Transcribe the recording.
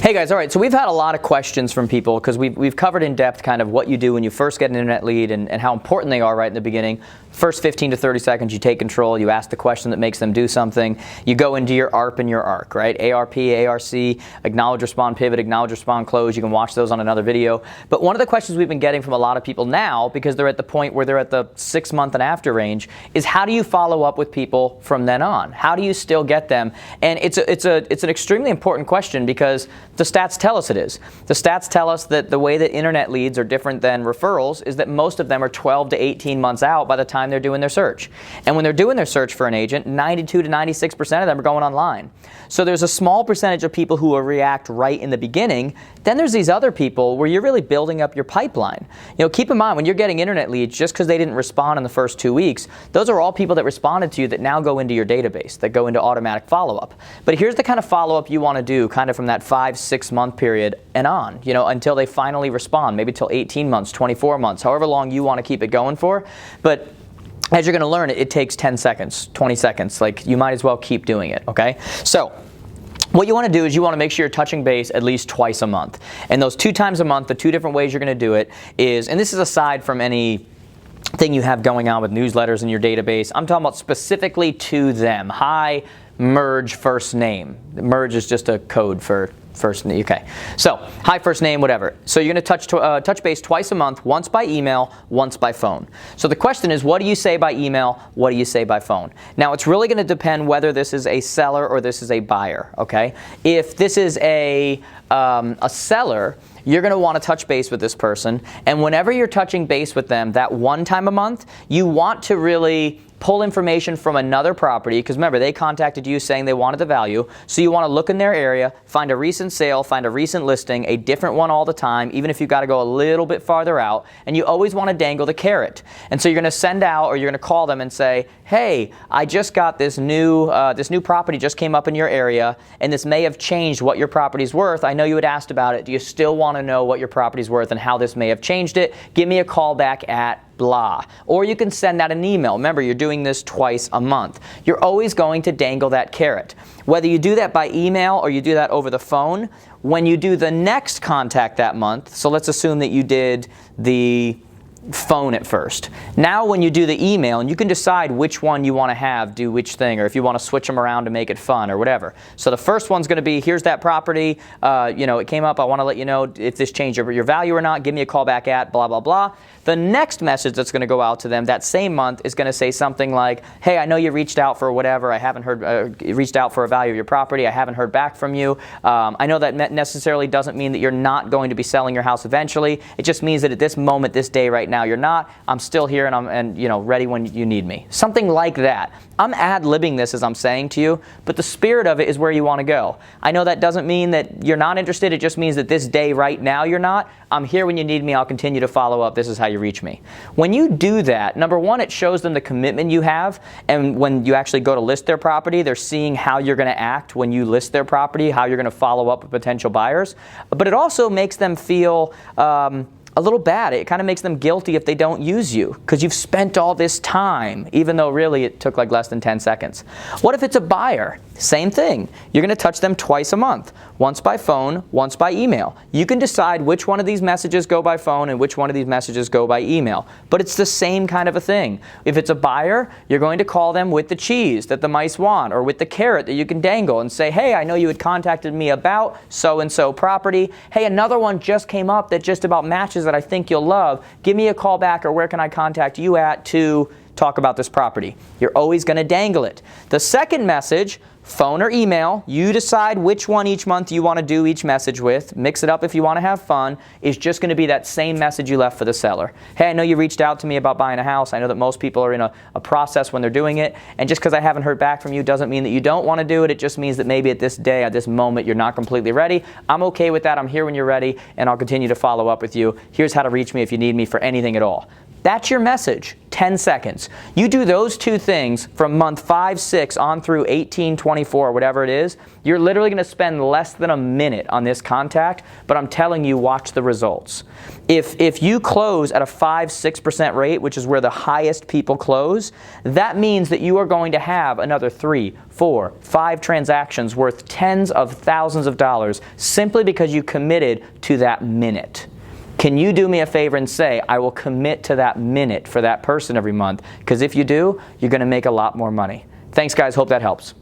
Hey guys, all right, so we've had a lot of questions from people because we've covered in depth kind of what you do when you first get an internet lead and how important they are right in the beginning. First 15 to 30 seconds, you take control, you ask the question that makes them do something, you go into your ARP and your ARC, right? ARP, ARC, acknowledge, respond, pivot, acknowledge, respond, close. You can watch those on another video. But one of the questions we've been getting from a lot of people now, because they're at the point where they're at the 6 month and after range, is how do you follow up with people from then on? How do you still get them? And it's an extremely important question because the stats tell us it is. The stats tell us that the way that internet leads are different than referrals is that most of them are 12 to 18 months out by the time they're doing their search. And when they're doing their search for an agent, 92 to 96% of them are going online. So there's a small percentage of people who will react right in the beginning. Then there's these other people where you're really building up your pipeline. You know, keep in mind when you're getting internet leads, just because they didn't respond in the first 2 weeks, those are all people that responded to you that now go into your database, that go into automatic follow-up. But here's the kind of follow-up you want to do kind of from that 5-6 month period and on, you know, until they finally respond, maybe till 18 months, 24 months, however long you want to keep it going for. But as you're going to learn, it takes 10 seconds, 20 seconds. Like, you might as well keep doing it, okay? So what you want to do is you want to make sure you're touching base at least twice a month. And those 2 times a month, the 2 different ways you're going to do it is, and this is aside from any thing you have going on with newsletters in your database, I'm talking about specifically to them. Hi, merge first name. Merge is just a code for first name. Okay, so hi, first name, whatever. So you're going to touch base twice a month, once by email, once by phone. So the question is, what do you say by email? What do you say by phone? Now, it's really going to depend whether this is a seller or this is a buyer. Okay, if this is a seller, you're going to want to touch base with this person, and whenever you're touching base with them, that 1 time a month, you want to really pull information from another property, because remember, they contacted you saying they wanted the value, so you want to look in their area, find a recent sale, find a recent listing, a different one all the time, even if you've got to go a little bit farther out, and you always want to dangle the carrot. And so you're going to send out, or you're going to call them and say, hey, I just got this new property just came up in your area, and this may have changed what your property's worth. I know you had asked about it. Do you still want to know what your property's worth and how this may have changed it? Give me a call back at blah. Or you can send out an email. Remember, you're doing this twice a month. You're always going to dangle that carrot. Whether you do that by email or you do that over the phone, when you do the next contact that month, so let's assume that you did the phone at first. Now when you do the email, and you can decide which one you want to have do which thing, or if you want to switch them around to make it fun or whatever. So the first one's going to be, here's that property, you know, it came up, I want to let you know if this changed your value or not, give me a call back at blah, blah, blah. The next message that's going to go out to them that same month is going to say something like, hey, I know you reached out for whatever, I haven't heard, reached out for a value of your property, I haven't heard back from you. I know that necessarily doesn't mean that you're not going to be selling your house eventually. It just means that at this moment, this day right now, you're not. I'm still here and I'm you know, ready when you need me. Something like that. I'm ad-libbing this as I'm saying to you, but the spirit of it is where you want to go. I know that doesn't mean that you're not interested. It just means that this day right now you're not. I'm here when you need me. I'll continue to follow up. This is how you reach me. When you do that, number one, it shows them the commitment you have, and when you actually go to list their property, they're seeing how you're going to act when you list their property, how you're going to follow up with potential buyers. But it also makes them feel a little bad. It kind of makes them guilty if they don't use you because you've spent all this time, even though really it took like less than 10 seconds. What if it's a buyer? Same thing. You're going to touch them twice a month, once by phone, once by email. You can decide which one of these messages go by phone and which one of these messages go by email, but it's the same kind of a thing. If it's a buyer, you're going to call them with the cheese that the mice want, or with the carrot that you can dangle and say, hey, I know you had contacted me about so-and-so property. Hey, another one just came up that just about matches that I think you'll love. Give me a call back, or where can I contact you at to talk about this property? You're always going to dangle it. The second message, phone or email, you decide which one each month you want to do each message with. Mix it up if you want to have fun. Is just going to be that same message you left for the seller. Hey, I know you reached out to me about buying a house. I know that most people are in a process when they're doing it. And just because I haven't heard back from you doesn't mean that you don't want to do it. It just means that maybe at this day, at this moment, you're not completely ready. I'm okay with that. I'm here when you're ready, and I'll continue to follow up with you. Here's how to reach me if you need me for anything at all. That's your message, 10 seconds. You do those 2 things from month 5, 6 on through 18, 20, 24, whatever it is, you're literally going to spend less than a minute on this contact, but I'm telling you, watch the results. If you close at a 5-6% rate, which is where the highest people close, that means that you are going to have another 3, 4, 5 transactions worth tens of thousands of dollars simply because you committed to that minute. Can you do me a favor and say, I will commit to that minute for that person every month? Because if you do, you're going to make a lot more money. Thanks, guys. Hope that helps.